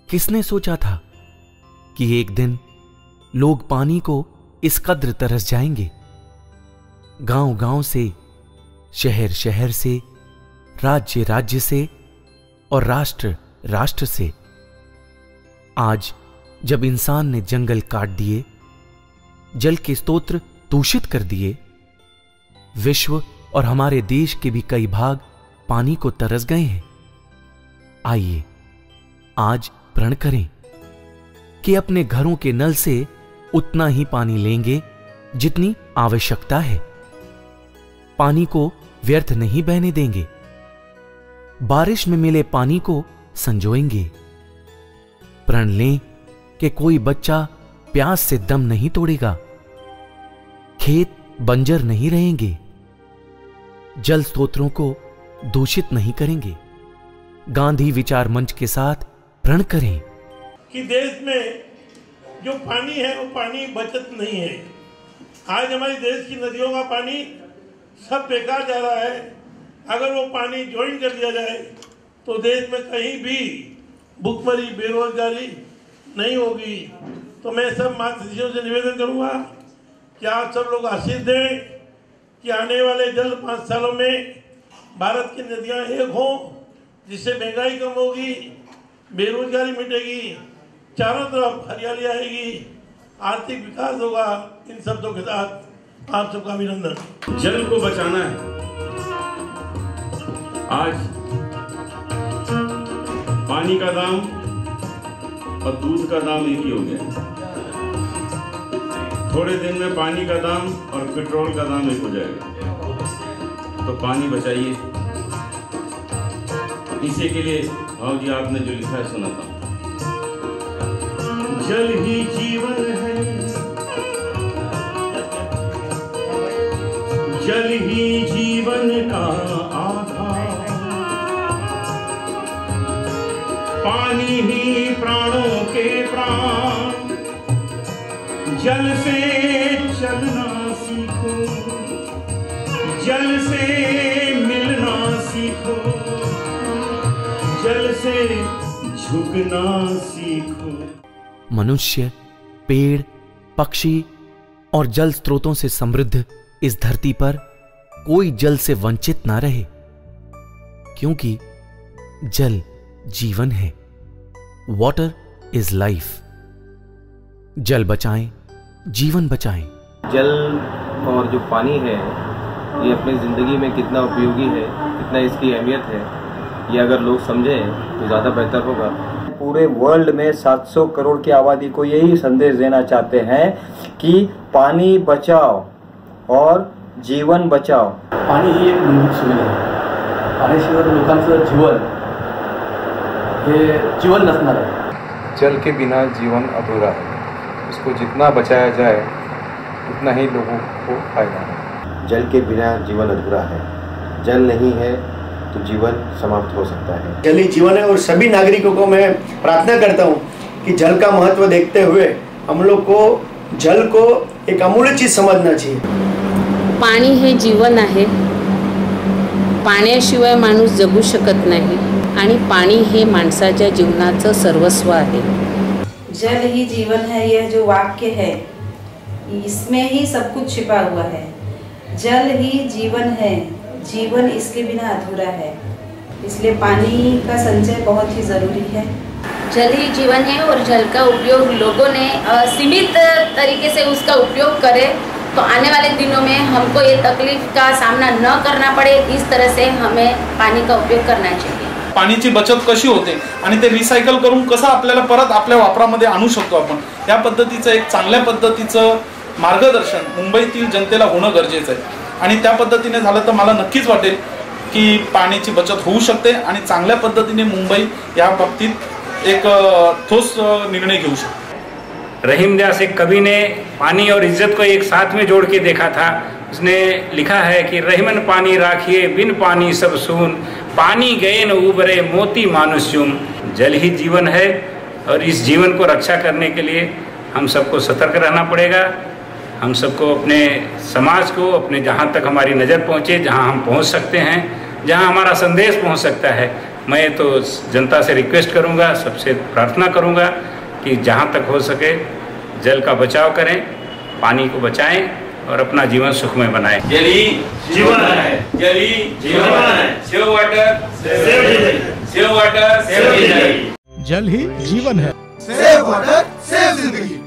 किसने सोचा था कि एक दिन लोग पानी को इस कद्र तरस जाएंगे। गांव गांव से, शहर शहर से, राज्य राज्य से और राष्ट्र राष्ट्र से। आज जब इंसान ने जंगल काट दिए, जल के स्रोत दूषित कर दिए, विश्व और हमारे देश के भी कई भाग पानी को तरस गए हैं। आइए आज प्रण करें कि अपने घरों के नल से उतना ही पानी लेंगे जितनी आवश्यकता है। पानी को व्यर्थ नहीं बहने देंगे। बारिश में मिले पानी को संजोएंगे। प्रण लें कि कोई बच्चा प्यास से दम नहीं तोड़ेगा। खेत बंजर नहीं रहेंगे। जल स्रोतों को दूषित नहीं करेंगे। गांधी विचार मंच के साथ प्रण करें कि देश में जो पानी है वो पानी बचत नहीं है। आज हमारे देश की नदियों का पानी सब बेकार जा रहा है। अगर वो पानी ज्वाइन कर दिया जाए तो देश में कहीं भी भुखमरी, बेरोजगारी नहीं होगी। तो मैं सब मातृशक्तियों से निवेदन करूंगा कि आप सब लोग आशीष दें कि आने वाले जल्द 5 सालों में भारत की नदियां एक हों, जिससे महंगाई कम होगी, बेरोजगारी मिटेगी, चारों तरफ हरियाली आएगी, आर्थिक विकास होगा। इन शब्दों के साथ आप सबका अभिनंदन। जल को बचाना है। आज पानी का दाम और दूध का दाम एक ही हो गया। थोड़े दिन में पानी का दाम और पेट्रोल का दाम एक हो जाएगा। तो पानी बचाइए। इसी के लिए भाव जी आपने जो लिखा है सुनाता हूं। जल ही जीवन है, जल ही जीवन का आधार, पानी ही प्राणों के प्राण। जल से चलना सीखो, जल से मिलना सीखो, जल से झुकना सीखो। मनुष्य, पेड़, पक्षी और जल स्रोतों से समृद्ध इस धरती पर कोई जल से वंचित ना रहे, क्योंकि जल जीवन है। Water is life. जल बचाएं, जीवन बचाएं। जल और जो पानी है ये अपनी ज़िंदगी में कितना उपयोगी है, कितना इसकी अहमियत है, ये अगर लोग समझें तो ज़्यादा बेहतर होगा। पूरे वर्ल्ड में 700 करोड़ की आबादी को यही संदेश देना चाहते हैं कि पानी बचाओ और जीवन बचाओ। पाणी ही एक मूलभूत सुविधा आहे। पाण्याशिवाय लोकांचं जीवन हे जीवन नसणार आहे। जल के बिना जीवन अधूरा है। उसको जितना बचाया जाए उतना ही लोगों को फायदा है। जल के बिना जीवन अधूरा है। जल नहीं है तो जीवन समाप्त हो सकता है। जल ही जीवन है और सभी नागरिकों को मैं प्रार्थना करता हूँ कि जल का महत्व देखते हुए हम लोग को जल को एक अमूल्य चीज समझना चाहिए। पाणी हे जीवन आहे। पाण्याशिवाय माणूस जगू शकत नाही आणि पाणी हे माणसाच्या जीवनाचं सर्वस्व आहे। जल ही जीवन है, यह जो वाक्य है इसमें ही सब कुछ छिपा हुआ है। जल ही जीवन है, जीवन इसके बिना अधूरा है। इसलिए पानी का संचय बहुत ही ज़रूरी है। जल ही जीवन है और जल का उपयोग लोगों ने सीमित तरीके से उसका उपयोग करें तो आने वाले दिनों में हमको ये तकलीफ का सामना न करना पड़े। इस तरह से हमें पानी का उपयोग करना चाहिए। पाण्याची बचत कशी होते आणि ते रिसायकल करून कसं आपल्याला परत आपल्या वापरामध्ये आणू शकतो आपण, या पद्धतीचं एक चांगल्या पद्धतीचं मार्गदर्शन मुंबईतील जनतेला होणं गरजेचं आहे। आणि त्या पद्धतीने झालं तर मला नक्कीच वाटेल की पाण्याची बचत होऊ शकते आणि चांगल्या पद्धतीने मुंबई या बाबतीत एक ठोस निर्णय घेऊ शकते। रहीमदास एक कवि ने पानी और इज्जत को एक साथ में जोड़ के देखा था। उसने लिखा है कि रहीमन पानी राखिए बिन पानी सब सून, पानी गए न उबरे मोती मानुष्युम। जल ही जीवन है और इस जीवन को रक्षा करने के लिए हम सबको सतर्क रहना पड़ेगा। हम सबको अपने समाज को, अपने जहाँ तक हमारी नज़र पहुँचे, जहाँ हम पहुँच सकते हैं, जहाँ हमारा संदेश पहुँच सकता है, मैं तो जनता से रिक्वेस्ट करूंगा, सबसे प्रार्थना करूंगा कि जहां तक हो सके जल का बचाव करें, पानी को बचाएं और अपना जीवन सुखमय बनाएं। जल ही जीवन है, जल ही जीवन है। सेव वाटर सेव जिंदगी, सेव वाटर सेव जिंदगी, जल ही जीवन है। सेव वाटर सेव जिंदगी।